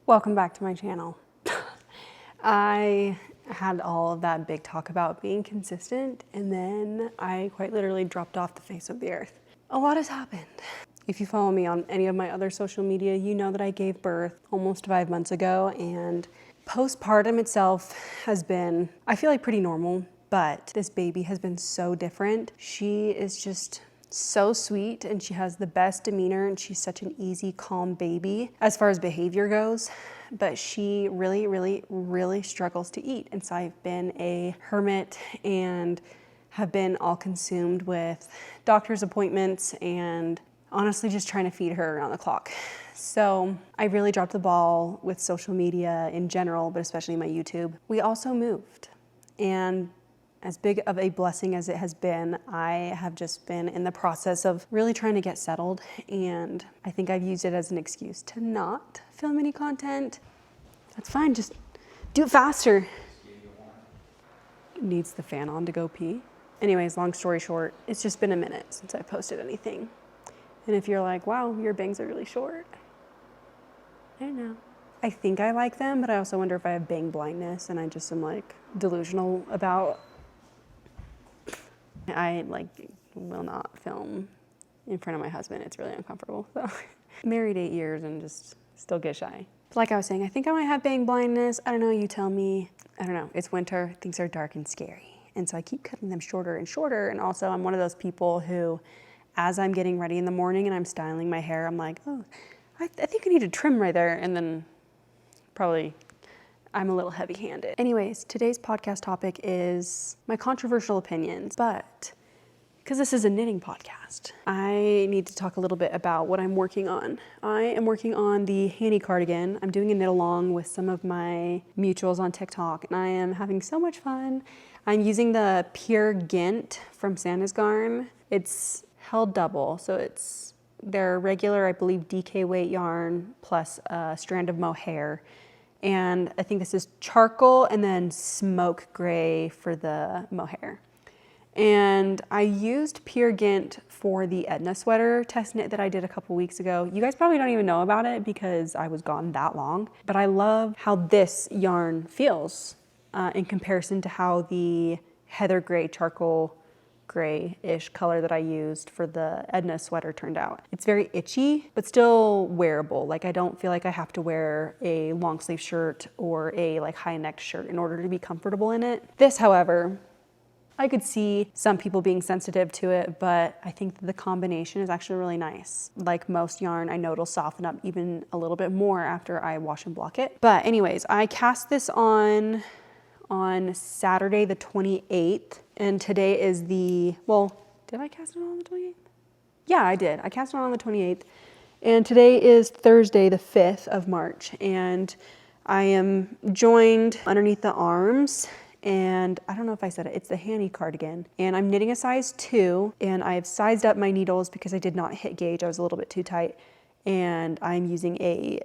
Welcome back to my channel. I had all of that big talk about being consistent, and then I quite literally dropped off the face of the earth. A lot has happened. If you follow me on any of my other social media, you know that I gave birth almost 5 months ago, and postpartum itself has been, I feel like, pretty normal, but this baby has been so different. She is just so sweet, and she has the best demeanor, and she's such an easy, calm baby as far as behavior goes, but she really struggles to eat. And so I've been a hermit and have been all consumed with doctor's appointments and honestly just trying to feed her around the clock. So I really dropped the ball with social media in general, but especially my YouTube. We also moved, and as big of a blessing as it has been, I have just been in the process of really trying to get settled, and I think I've used it as an excuse to not film any content. That's fine, just do it faster. Needs the fan on to go pee. Anyways, long story short, it's just been a minute since I posted anything. And if you're like, wow, your bangs are really short, I don't know. I think I like them, but I also wonder if I have bang blindness and I just am like delusional about. I will not film in front of my husband. It's really uncomfortable. So married 8 years and just still get shy. Like I was saying, I think I might have bang blindness. I don't know, you tell me. I don't know, it's winter, things are dark and scary. And so I keep cutting them shorter and shorter. And also I'm one of those people who, as I'm getting ready in the morning and I'm styling my hair, I'm like, oh, I think I need to trim right there. And then probably I'm a little heavy-handed. Anyways, today's podcast topic is my controversial opinions, but because this is a knitting podcast, I need to talk a little bit about what I'm working on. I am working on the Hanny cardigan. I'm doing a knit along with some of my mutuals on TikTok, and I am having so much fun. I'm using the Pure Gint from Santa's Garn. It's held double, so it's their regular, I believe, DK weight yarn plus a strand of mohair. And I think this is charcoal and then smoke gray for the mohair. And I used Pure Gint for the Edna sweater test knit that I did a couple weeks ago. You guys probably don't even know about it because I was gone that long, but I love how this yarn feels in comparison to how the heather gray, charcoal gray-ish color that I used for the Edna sweater turned out. It's very itchy, but still wearable. Like I don't feel like I have to wear a long sleeve shirt or a high necked shirt in order to be comfortable in it. This, however, I could see some people being sensitive to it, but I think that the combination is actually really nice. Like most yarn, I know it'll soften up even a little bit more after I wash and block it. But anyways, I cast this on Saturday the 28th, and today is did I cast it on the 28th? Yeah, I did. I cast it on the 28th, and today is Thursday the 5th of March, and I am joined underneath the arms, and I don't know if I said it, it's the Hanny cardigan, and I'm knitting a size 2, and I've sized up my needles because I did not hit gauge. I was a little bit too tight, and I'm using a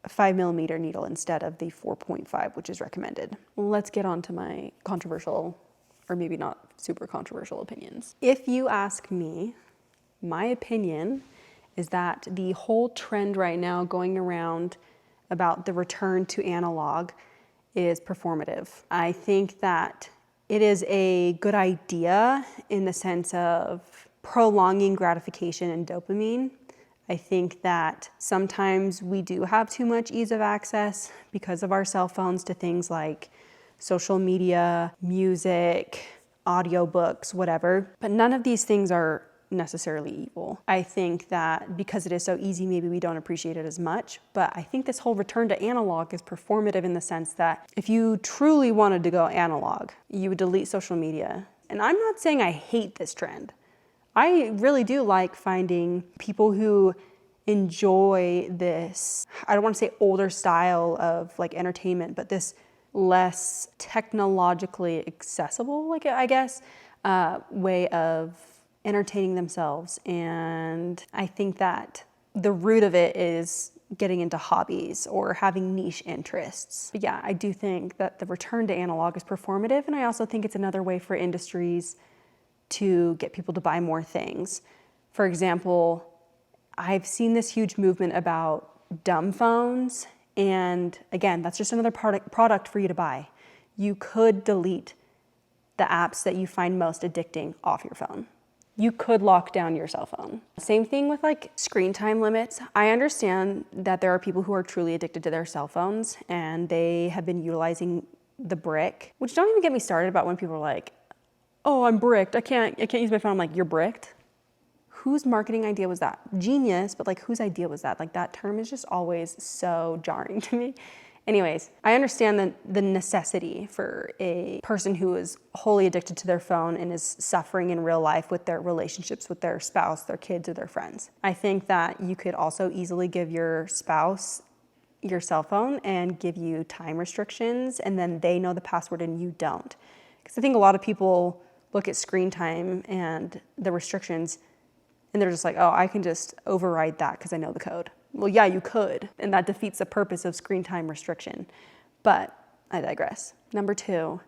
5mm needle instead of the 4.5, which is recommended. Let's get on to my controversial, or maybe not super controversial, opinions. If you ask me, my opinion is that the whole trend right now going around about the return to analog is performative. I think that it is a good idea in the sense of prolonging gratification and dopamine. I think that sometimes we do have too much ease of access because of our cell phones to things like social media, music, audiobooks, whatever. But none of these things are necessarily evil. I think that because it is so easy, maybe we don't appreciate it as much. But I think this whole return to analog is performative in the sense that if you truly wanted to go analog, you would delete social media. And I'm not saying I hate this trend. I really do like finding people who enjoy this, I don't want to say older style of entertainment, but this less technologically accessible, I guess, way of entertaining themselves. And I think that the root of it is getting into hobbies or having niche interests. But yeah, I do think that the return to analog is performative, and I also think it's another way for industries to get people to buy more things. For example, I've seen this huge movement about dumb phones And again, that's just another product for you to buy. You could delete the apps that you find most addicting off your phone. You could lock down your cell phone. Same thing with like screen time limits. I understand that there are people who are truly addicted to their cell phones and they have been utilizing the brick, which don't even get me started about when people are like, oh, I'm bricked. I can't use my phone. I'm like, you're bricked? Whose marketing idea was that? Genius, but like whose idea was that? Like that term is just always so jarring to me. Anyways, I understand the necessity for a person who is wholly addicted to their phone and is suffering in real life with their relationships with their spouse, their kids, or their friends. I think that you could also easily give your spouse your cell phone and give you time restrictions, and then they know the password and you don't. Because I think a lot of people look at screen time and the restrictions and they're just like, oh, I can just override that because I know the code. Well, yeah, you could, and that defeats the purpose of screen time restriction. But I digress. Number 2,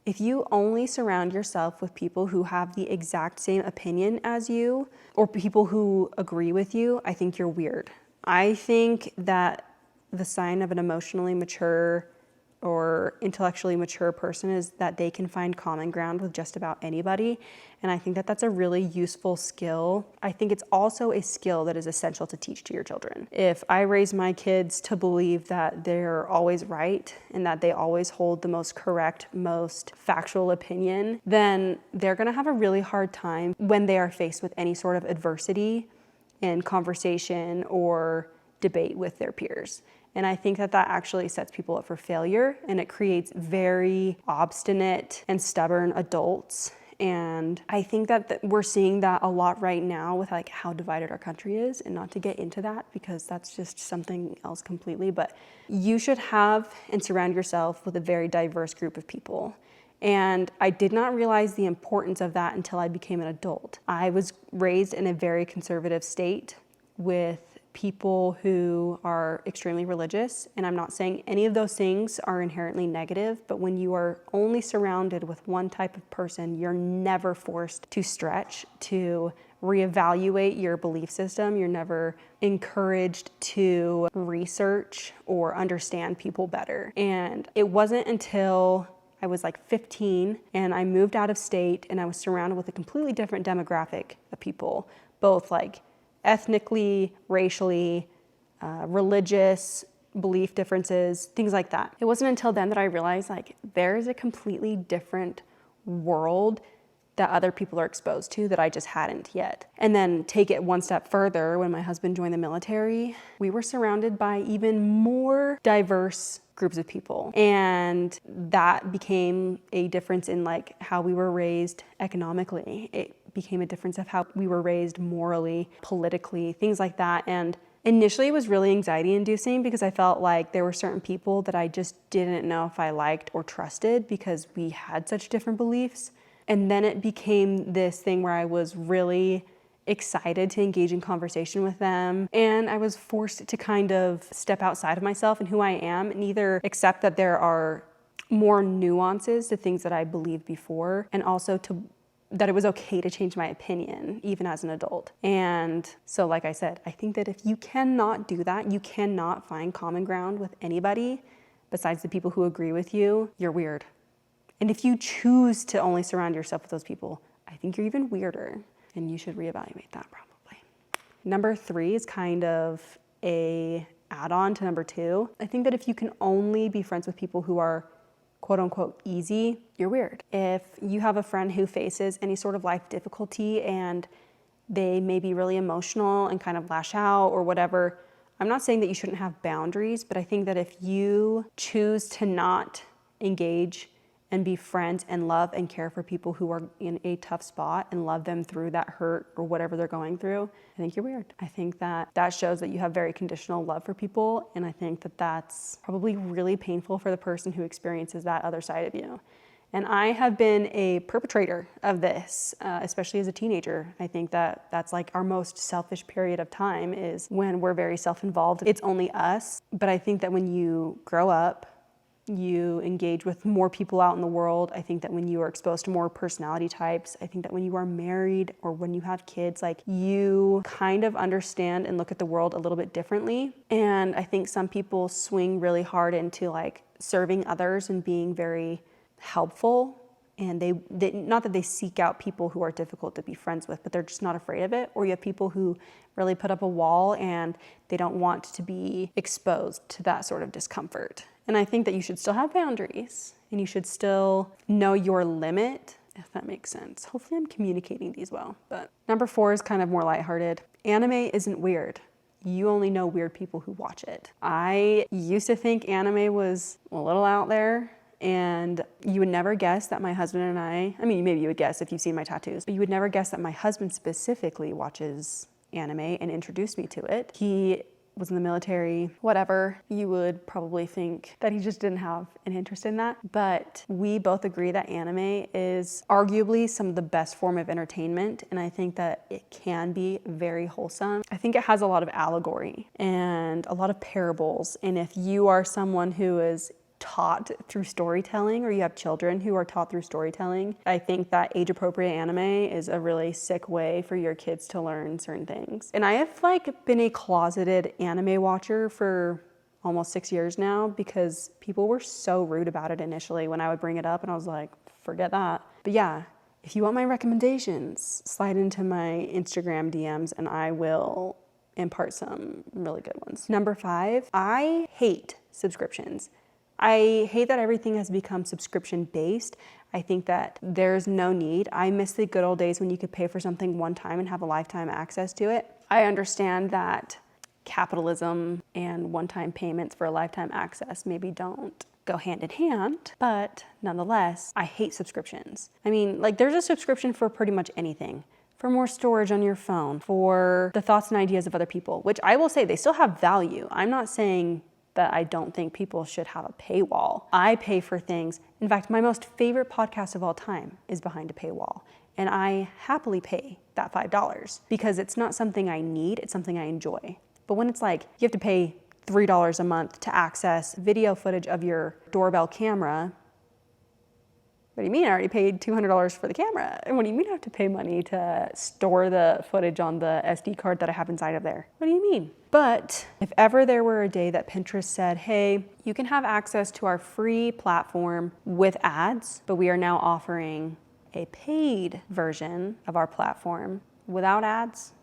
if you only surround yourself with people who have the exact same opinion as you or people who agree with you, I think you're weird. I think that the sign of an emotionally mature or intellectually mature person is that they can find common ground with just about anybody. And I think that that's a really useful skill. I think it's also a skill that is essential to teach to your children. If I raise my kids to believe that they're always right and that they always hold the most correct, most factual opinion, then they're gonna have a really hard time when they are faced with any sort of adversity in conversation or debate with their peers. And I think that actually sets people up for failure, and it creates very obstinate and stubborn adults. And I think that we're seeing that a lot right now with like how divided our country is, and not to get into that because that's just something else completely, but you should have and surround yourself with a very diverse group of people. And I did not realize the importance of that until I became an adult. I was raised in a very conservative state with people who are extremely religious, and I'm not saying any of those things are inherently negative, but when you are only surrounded with one type of person, you're never forced to stretch, to reevaluate your belief system. You're never encouraged to research or understand people better. And it wasn't until I was like 15 and I moved out of state and I was surrounded with a completely different demographic of people, both like ethnically, racially, religious, belief differences, things like that. It wasn't until then that I realized like there's a completely different world that other people are exposed to that I just hadn't yet. And then take it one step further, when my husband joined the military, we were surrounded by even more diverse groups of people. And that became a difference in like how we were raised economically. It became a difference of how we were raised morally, politically, things like that. And initially it was really anxiety inducing because I felt like there were certain people that I just didn't know if I liked or trusted because we had such different beliefs. And then it became this thing where I was really excited to engage in conversation with them. And I was forced to kind of step outside of myself and who I am and either accept that there are more nuances to things that I believed before, and also that it was okay to change my opinion, even as an adult. And so, like I said, I think that if you cannot do that, you cannot find common ground with anybody besides the people who agree with you, you're weird. And if you choose to only surround yourself with those people, I think you're even weirder, and you should reevaluate that probably. Number 3 is kind of a add-on to number 2. I think that if you can only be friends with people who are quote unquote easy, you're weird. If you have a friend who faces any sort of life difficulty and they may be really emotional and kind of lash out or whatever, I'm not saying that you shouldn't have boundaries, but I think that if you choose to not engage and be friends and love and care for people who are in a tough spot and love them through that hurt or whatever they're going through, I think you're weird. I think that shows that you have very conditional love for people, and I think that that's probably really painful for the person who experiences that other side of you. And I have been a perpetrator of this, especially as a teenager. I think that that's like our most selfish period of time is when we're very self-involved. It's only us. But I think that when you grow up you engage with more people out in the world. I think that when you are exposed to more personality types, I think that when you are married or when you have kids, like you kind of understand and look at the world a little bit differently. And I think some people swing really hard into like serving others and being very helpful. And they not that they seek out people who are difficult to be friends with, but they're just not afraid of it. Or you have people who really put up a wall and they don't want to be exposed to that sort of discomfort. And I think that you should still have boundaries and you should still know your limit, if that makes sense. Hopefully I'm communicating these well. But number 4 is kind of more lighthearted. Anime isn't weird. You only know weird people who watch it. I used to think anime was a little out there. And you would never guess that my husband and I mean, maybe you would guess if you've seen my tattoos, but you would never guess that my husband specifically watches anime and introduced me to it. He was in the military, whatever. You would probably think that he just didn't have an interest in that. But we both agree that anime is arguably some of the best form of entertainment. And I think that it can be very wholesome. I think it has a lot of allegory and a lot of parables. And if you are someone who is taught through storytelling, or you have children who are taught through storytelling, I think that age-appropriate anime is a really sick way for your kids to learn certain things. And I have like been a closeted anime watcher for almost 6 years now because people were so rude about it initially when I would bring it up, and I was like, forget that. But yeah, if you want my recommendations, slide into my Instagram DMs and I will impart some really good ones. Number 5, I hate subscriptions. I hate that everything has become subscription based. I think that there's no need. I miss the good old days when you could pay for something one time and have a lifetime access to it. I understand that capitalism and one-time payments for a lifetime access maybe don't go hand in hand, but nonetheless, I hate subscriptions. I mean, like there's a subscription for pretty much anything. For more storage on your phone, for the thoughts and ideas of other people, which I will say they still have value. I'm not saying that I don't think people should have a paywall. I pay for things. In fact, my most favorite podcast of all time is behind a paywall. And I happily pay that $5 because it's not something I need, it's something I enjoy. But when it's like you have to pay $3 a month to access video footage of your doorbell camera, what do you mean? I already paid $200 for the camera. And what do you mean I have to pay money to store the footage on the SD card that I have inside of there? What do you mean? But if ever there were a day that Pinterest said, hey, you can have access to our free platform with ads, but we are now offering a paid version of our platform without ads,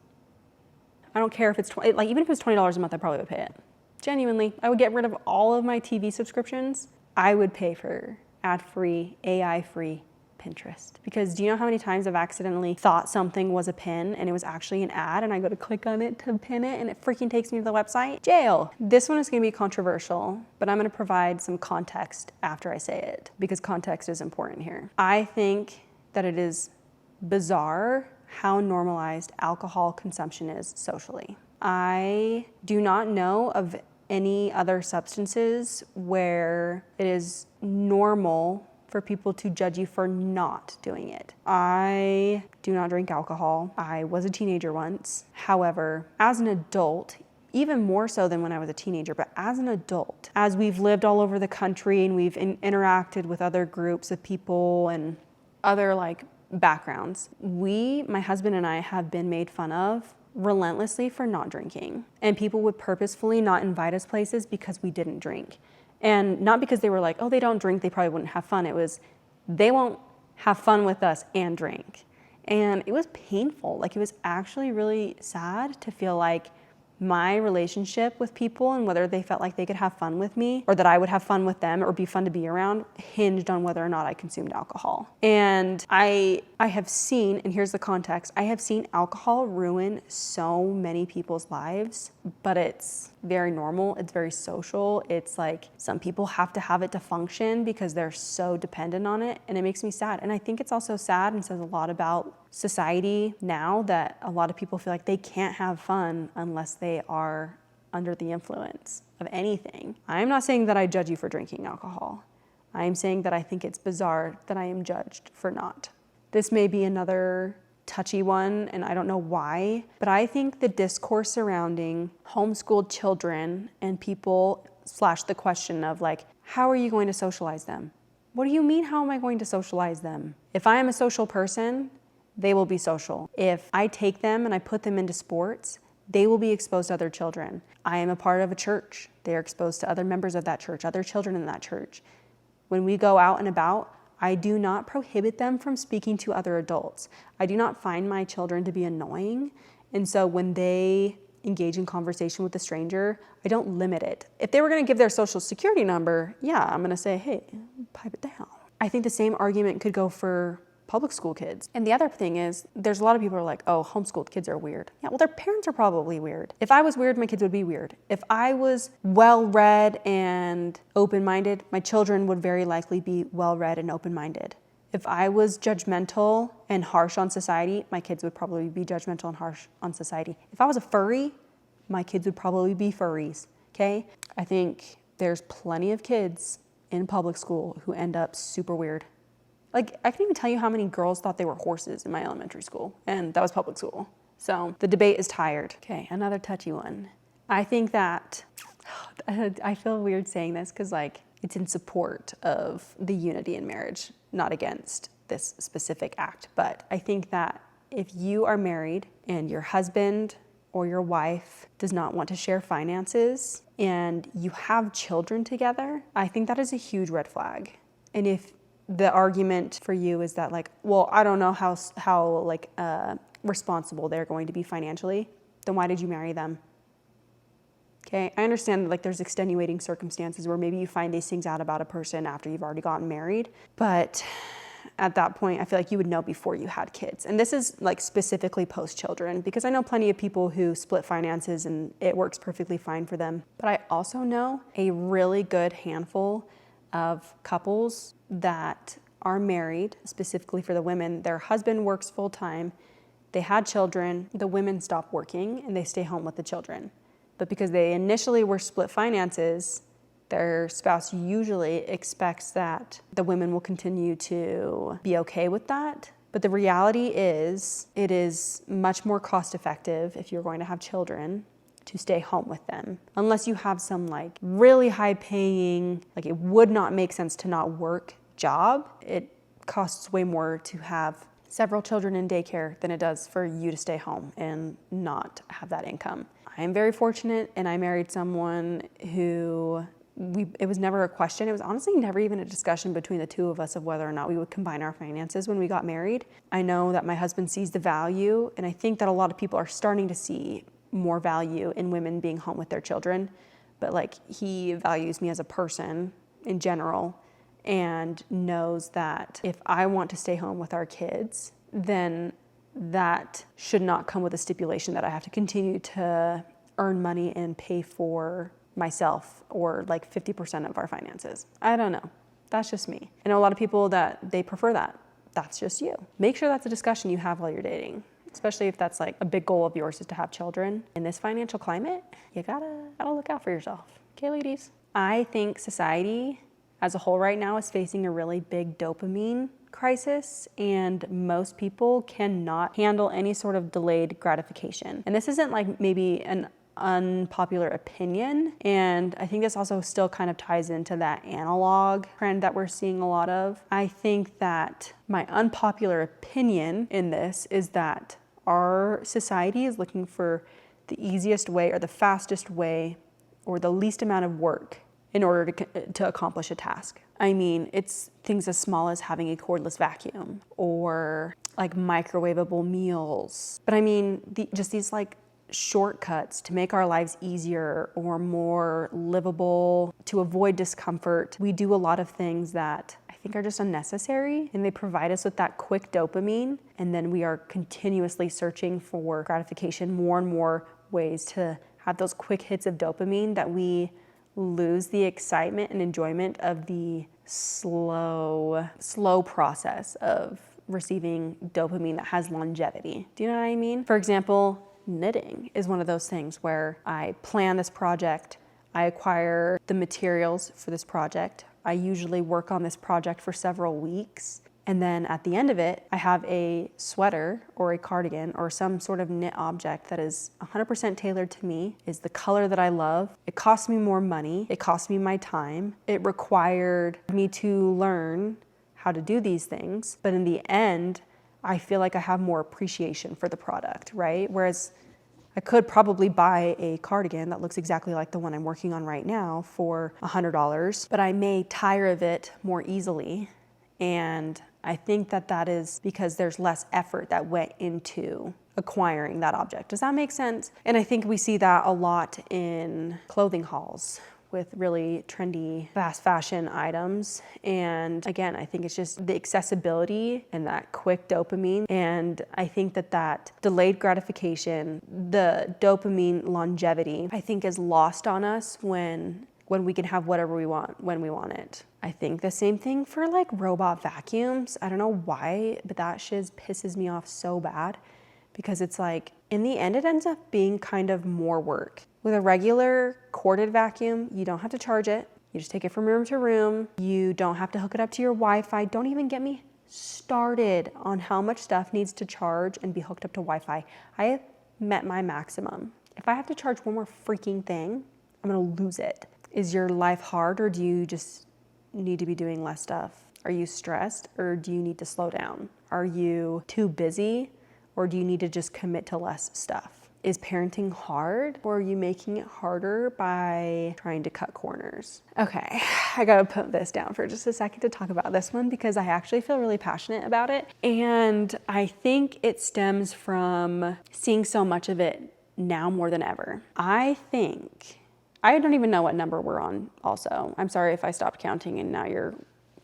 I don't care if it's, even if it's $20 a month, I probably would pay it. Genuinely, I would get rid of all of my TV subscriptions. I would pay for ad-free, AI-free Pinterest. Because do you know how many times I've accidentally thought something was a pin and it was actually an ad and I go to click on it to pin it and it freaking takes me to the website? Jail. This one is gonna be controversial, but I'm gonna provide some context after I say it because context is important here. I think that it is bizarre how normalized alcohol consumption is socially. I do not know of any other substances where it is normal for people to judge you for not doing it. I do not drink alcohol. I was a teenager once. However, as an adult, even more so than when I was a teenager, but as an adult, as we've lived all over the country and we've interacted with other groups of people and other backgrounds, my husband and I have been made fun of relentlessly for not drinking. And people would purposefully not invite us places because we didn't drink. And not because they were like, oh, they don't drink, they probably wouldn't have fun. It was, they won't have fun with us and drink. And it was painful. It was actually really sad to feel like my relationship with people and whether they felt like they could have fun with me or that I would have fun with them or be fun to be around hinged on whether or not I consumed alcohol. And I have seen, and here's the context, I have seen alcohol ruin so many people's lives, but it's very normal, it's very social. It's like some people have to have it to function because they're so dependent on it, and it makes me sad. And I think it's also sad and says a lot about society now that a lot of people feel like they can't have fun unless they are under the influence of anything. I'm not saying that I judge you for drinking alcohol. I am saying that I think it's bizarre that I am judged for not. This may be another touchy one, and I don't know why, but I think the discourse surrounding homeschooled children and people slash the question of like, how are you going to socialize them? What do you mean, how am I going to socialize them? If I am a social person, they will be social. If I take them and I put them into sports, they will be exposed to other children. I am a part of a church. They are exposed to other members of that church, other children in that church. When we go out and about, I do not prohibit them from speaking to other adults. I do not find my children to be annoying. And so when they engage in conversation with a stranger, I don't limit it. If they were gonna give their social security number, yeah, I'm gonna say, hey, pipe it down. I think the same argument could go for public school kids. And the other thing is, there's a lot of people who are like, oh, homeschooled kids are weird. Yeah, well, their parents are probably weird. If I was weird, my kids would be weird. If I was well-read and open-minded, my children would very likely be well-read and open-minded. If I was judgmental and harsh on society, my kids would probably be judgmental and harsh on society. If I was a furry, my kids would probably be furries, okay? I think there's plenty of kids in public school who end up super weird. Like, I can't even tell you how many girls thought they were horses in my elementary school, and that was public school. So the debate is tired. Okay, another touchy one. I think that, I feel weird saying this because like it's in support of the unity in marriage, not against this specific act. But I think that if you are married and your husband or your wife does not want to share finances and you have children together, I think that is a huge red flag. And if the argument for you is that like, well, I don't know how like responsible they're going to be financially, then why did you marry them? Okay, I understand that like there's extenuating circumstances where maybe you find these things out about a person after you've already gotten married, but at that point, I feel like you would know before you had kids. And this is like specifically post-children, because I know plenty of people who split finances and it works perfectly fine for them. But I also know a really good handful of couples that are married, specifically for the women. Their husband works full-time, they had children, the women stop working and they stay home with the children. But because they initially were split finances, their spouse usually expects that the women will continue to be okay with that. But the reality is, it is much more cost effective if you're going to have children to stay home with them. Unless you have some like really high paying, like it would not make sense to not work job. It costs way more to have several children in daycare than it does for you to stay home and not have that income. I am very fortunate and I married someone who it was never a question. It was honestly never even a discussion between the two of us of whether or not we would combine our finances when we got married. I know that my husband sees the value, and I think that a lot of people are starting to see more value in women being home with their children, but like he values me as a person in general and knows that if I want to stay home with our kids, then that should not come with a stipulation that I have to continue to earn money and pay for myself or like 50% of our finances. I don't know. That's just me. I know a lot of people that they prefer that. That's just you. Make sure that's a discussion you have while you're dating, especially if that's like a big goal of yours is to have children. In this financial climate, you gotta look out for yourself. Okay, ladies? I think society as a whole right now is facing a really big dopamine crisis, and most people cannot handle any sort of delayed gratification. And this isn't like maybe an unpopular opinion, and I think this also still kind of ties into that analog trend that we're seeing a lot of. I think that my unpopular opinion in this is that our society is looking for the easiest way or the fastest way or the least amount of work in order to accomplish a task. I mean, it's things as small as having a cordless vacuum or like microwavable meals. But I mean, just these like shortcuts to make our lives easier or more livable, to avoid discomfort. We do a lot of things that I think are just unnecessary, and they provide us with that quick dopamine, and then we are continuously searching for gratification, more and more ways to have those quick hits of dopamine that we lose the excitement and enjoyment of the slow process of receiving dopamine that has longevity. Do you know what I mean? For example, knitting is one of those things where I plan this project, I acquire the materials for this project, I usually work on this project for several weeks, And then at the end of it, I have a sweater or a cardigan or some sort of knit object that is 100% tailored to me, is the color that I love. It cost me more money. It cost me my time. It required me to learn how to do these things. But in the end, I feel like I have more appreciation for the product, right? Whereas I could probably buy a cardigan that looks exactly like the one I'm working on right now for $100, but I may tire of it more easily. And I think that that is because there's less effort that went into acquiring that object. Does that make sense? And I think we see that a lot in clothing hauls with really trendy fast fashion items. And again, I think it's just the accessibility and that quick dopamine. And I think that that delayed gratification, the dopamine longevity, I think is lost on us when we can have whatever we want when we want it. I think the same thing for like robot vacuums. I don't know why, but that shiz pisses me off so bad, because it's like, in the end, it ends up being kind of more work. With a regular corded vacuum, you don't have to charge it. You just take it from room to room. You don't have to hook it up to your Wi-Fi. Don't even get me started on how much stuff needs to charge and be hooked up to Wi-Fi. I have met my maximum. If I have to charge one more freaking thing, I'm gonna lose it. Is your life hard, or do you just need to be doing less stuff? Are you stressed, or do you need to slow down? Are you too busy, or do you need to just commit to less stuff? Is parenting hard, or are you making it harder by trying to cut corners? Okay, I gotta put this down for just a second to talk about this one, because I actually feel really passionate about it. And I think it stems from seeing so much of it now more than ever. I don't even know what number we're on also. I'm sorry if I stopped counting and now you're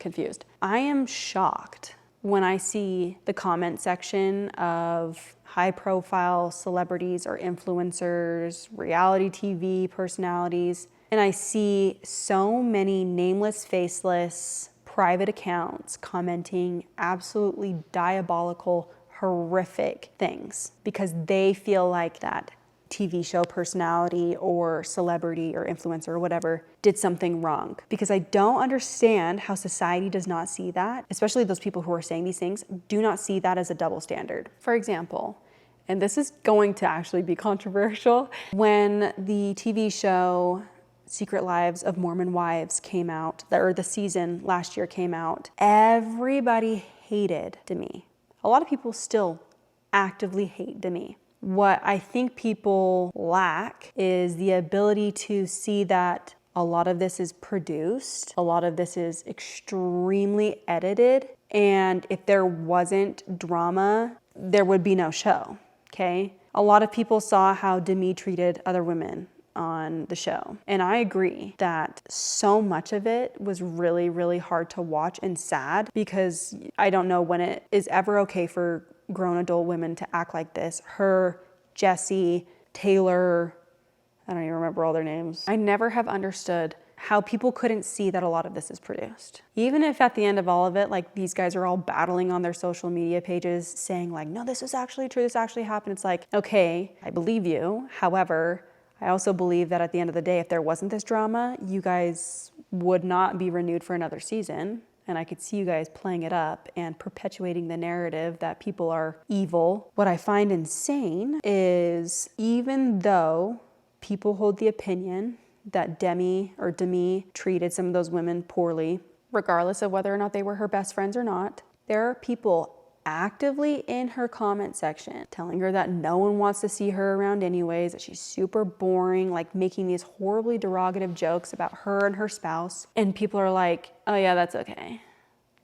confused. I am shocked when I see the comment section of high profile celebrities or influencers, reality TV personalities, and I see so many nameless, faceless, private accounts commenting absolutely diabolical, horrific things because they feel like that TV show personality or celebrity or influencer or whatever did something wrong. Because I don't understand how society does not see that, especially those people who are saying these things, do not see that as a double standard. For example, and this is going to actually be controversial, when the TV show Secret Lives of Mormon Wives came out, or the season last year came out, everybody hated Demi. A lot of people still actively hate Demi. What I think people lack is the ability to see that a lot of this is produced, a lot of this is extremely edited, and if there wasn't drama, there would be no show, okay? A lot of people saw how Demi treated other women on the show, and I agree that so much of it was really, really hard to watch and sad, because I don't know when it is ever okay for grown adult women to act like this. Her, Jessie, Taylor, I don't even remember all their names. I never have understood how people couldn't see that a lot of this is produced. Even if at the end of all of it, like these guys are all battling on their social media pages saying like, no, this is actually true, this actually happened. It's like, okay, I believe you. However, I also believe that at the end of the day, if there wasn't this drama, you guys would not be renewed for another season. And I could see you guys playing it up and perpetuating the narrative that people are evil. What I find insane is, even though people hold the opinion that Demi treated some of those women poorly, regardless of whether or not they were her best friends or not, there are people actively in her comment section telling her that no one wants to see her around anyways, that she's super boring, like making these horribly derogative jokes about her and her spouse. And people are like, oh yeah, that's okay,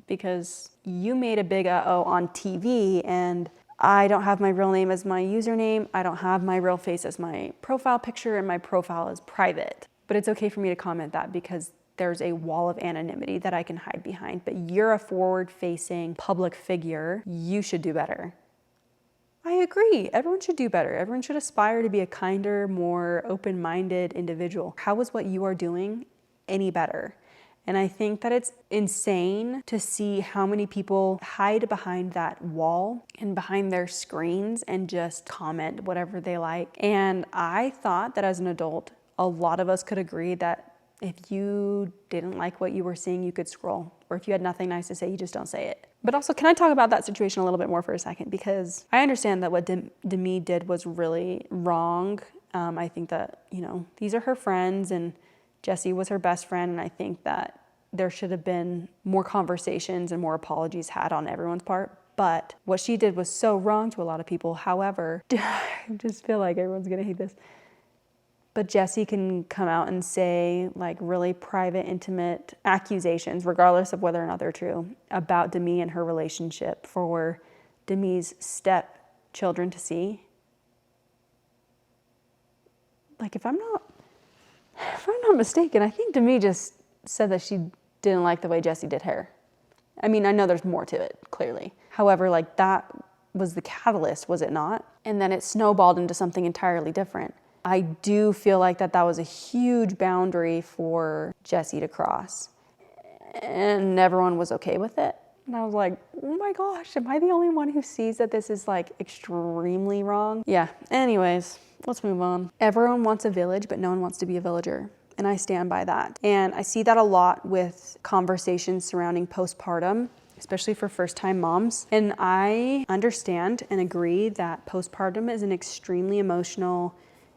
because you made a big uh-oh on TV, and I don't have my real name as my username, I don't have my real face as my profile picture, and my profile is private. But it's okay for me to comment that because there's a wall of anonymity that I can hide behind. But you're a forward-facing public figure. You should do better. I agree. Everyone should do better. Everyone should aspire to be a kinder, more open-minded individual. How is what you are doing any better? And I think that it's insane to see how many people hide behind that wall and behind their screens and just comment whatever they like. And I thought that as an adult, a lot of us could agree that if you didn't like what you were seeing, you could scroll. Or if you had nothing nice to say, you just don't say it. But also, can I talk about that situation a little bit more for a second? Because I understand that what Demi did was really wrong. I think that, these are her friends and Jesse was her best friend. And I think that there should have been more conversations and more apologies had on everyone's part. But what she did was so wrong to a lot of people. However, I just feel like everyone's going to hate this. But Jesse can come out and say like really private, intimate accusations, regardless of whether or not they're true, about Demi and her relationship for Demi's stepchildren to see. Like if I'm not mistaken, I think Demi just said that she didn't like the way Jesse did hair. I mean, I know there's more to it, clearly. However, like that was the catalyst, was it not? And then it snowballed into something entirely different. I do feel like that was a huge boundary for Jesse to cross. And everyone was okay with it. And I was like, oh my gosh, am I the only one who sees that this is like extremely wrong? Yeah, anyways, let's move on. Everyone wants a village, but no one wants to be a villager. And I stand by that. And I see that a lot with conversations surrounding postpartum, especially for first-time moms. And I understand and agree that postpartum is an extremely emotional,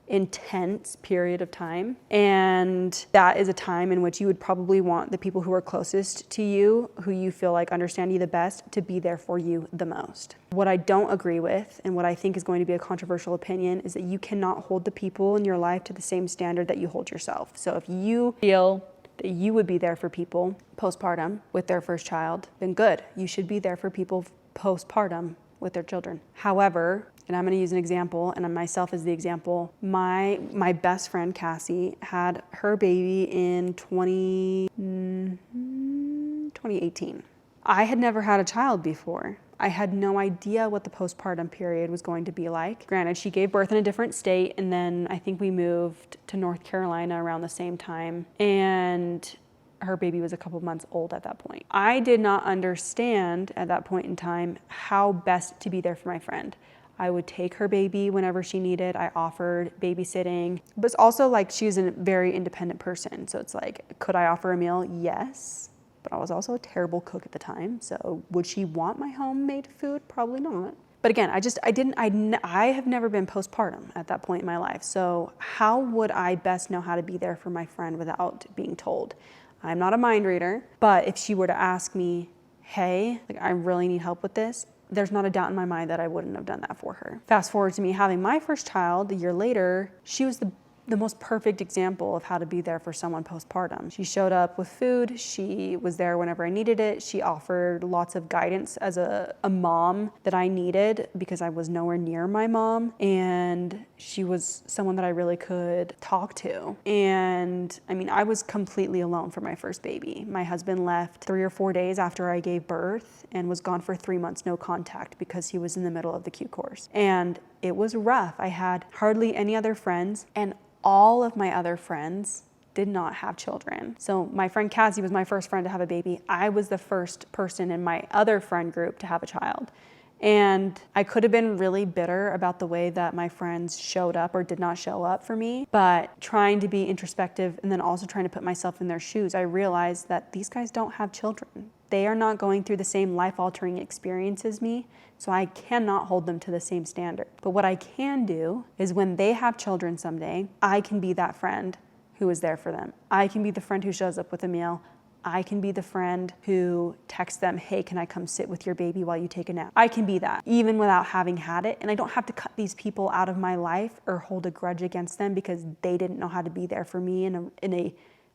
intense period of time. And that is a time in which you would probably want the people who are closest to you, who you feel like understand you the best, to be there for you the most. What I don't agree with, and what I think is going to be a controversial opinion, is that you cannot hold the people in your life to the same standard that you hold yourself. So if you feel that you would be there for people postpartum with their first child, then good. You should be there for people postpartum with their children. However, and I'm going to use an example, and myself as the example, my best friend Cassie had her baby in 2018. I had never had a child before. I had no idea what the postpartum period was going to be like. Granted, she gave birth in a different state, and then I think we moved to North Carolina around the same time, and her baby was a couple months old at that point. I did not understand at that point in time how best to be there for my friend. I would take her baby whenever she needed. I offered babysitting, but it's also like she's a very independent person. So it's like, could I offer a meal? Yes, but I was also a terrible cook at the time. So would she want my homemade food? Probably not. But again, I have never been postpartum at that point in my life. So how would I best know how to be there for my friend without being told? I'm not a mind reader, but if she were to ask me, hey, like I really need help with this, there's not a doubt in my mind that I wouldn't have done that for her. Fast forward to me having my first child a year later, she was the most perfect example of how to be there for someone postpartum. She showed up with food. She was there whenever I needed it. She offered lots of guidance as a mom that I needed because I was nowhere near my mom. And she was someone that I really could talk to. And I mean, I was completely alone for my first baby. My husband left 3 or 4 days after I gave birth and was gone for 3 months, no contact, because he was in the middle of the Q course. And it was rough. I had hardly any other friends, and all of my other friends did not have children. So my friend Cassie was my first friend to have a baby. I was the first person in my other friend group to have a child. And I could have been really bitter about the way that my friends showed up or did not show up for me, but trying to be introspective and then also trying to put myself in their shoes, I realized that these guys don't have children. They are not going through the same life-altering experience as me, so I cannot hold them to the same standard. But what I can do is when they have children someday, I can be that friend who is there for them. I can be the friend who shows up with a meal. I can be the friend who texts them, hey, can I come sit with your baby while you take a nap? I can be that, even without having had it. And I don't have to cut these people out of my life or hold a grudge against them because they didn't know how to be there for me in a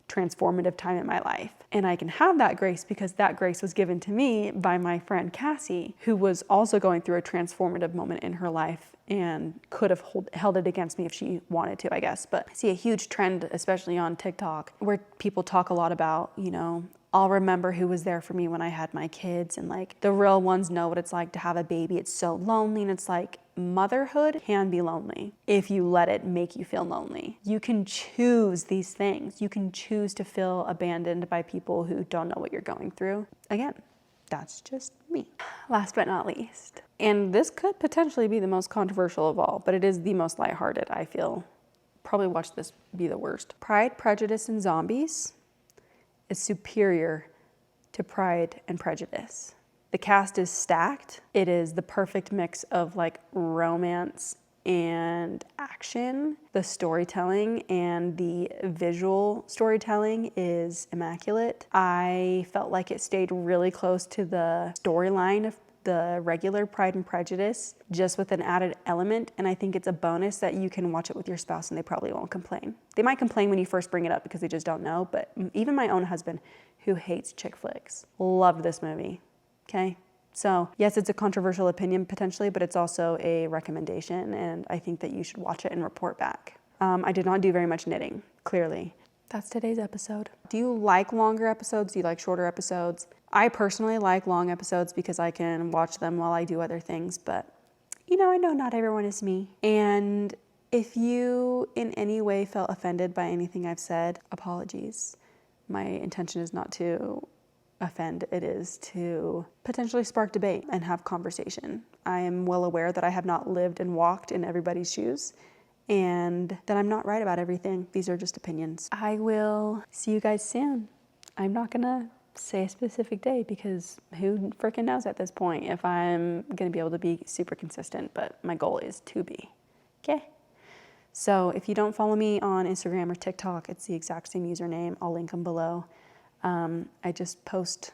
transformative time in my life. And I can have that grace because that grace was given to me by my friend Cassie, who was also going through a transformative moment in her life and could have held it against me if she wanted to, I guess. But I see a huge trend, especially on TikTok, where people talk a lot about, I'll remember who was there for me when I had my kids, and like the real ones know what it's like to have a baby. It's so lonely, and it's like motherhood can be lonely if you let it make you feel lonely. You can choose these things. You can choose to feel abandoned by people who don't know what you're going through. Again, that's just me. Last but not least, and this could potentially be the most controversial of all, but it is the most lighthearted, I feel. Probably watch this be the worst. Pride, Prejudice, and Zombies is superior to Pride and Prejudice. The cast is stacked. It is the perfect mix of like romance and action. The storytelling and the visual storytelling is immaculate. I felt like it stayed really close to the storyline of the regular Pride and Prejudice, just with an added element. And I think it's a bonus that you can watch it with your spouse and they probably won't complain. They might complain when you first bring it up because they just don't know, but even my own husband, who hates chick flicks, loved this movie, okay? So yes, it's a controversial opinion potentially, but it's also a recommendation, and I think that you should watch it and report back. I did not do very much knitting, clearly. That's today's episode. Do you like longer episodes? Do you like shorter episodes? I personally like long episodes because I can watch them while I do other things, but I know not everyone is me. And if you in any way felt offended by anything I've said, apologies. My intention is not to offend, it is to potentially spark debate and have conversation. I am well aware that I have not lived and walked in everybody's shoes and that I'm not right about everything. These are just opinions. I will see you guys soon. I'm not gonna say a specific day because who freaking knows at this point if I'm gonna be able to be super consistent, but my goal is to be, okay? So if you don't follow me on Instagram or TikTok, it's the exact same username. I'll link them below. I just post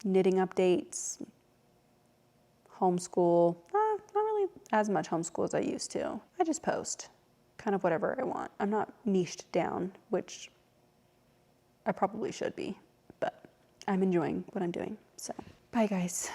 knitting updates, homeschool, not really as much homeschool as I used to. I just post kind of whatever I want. I'm not niched down, which I probably should be, but I'm enjoying what I'm doing. So, bye guys.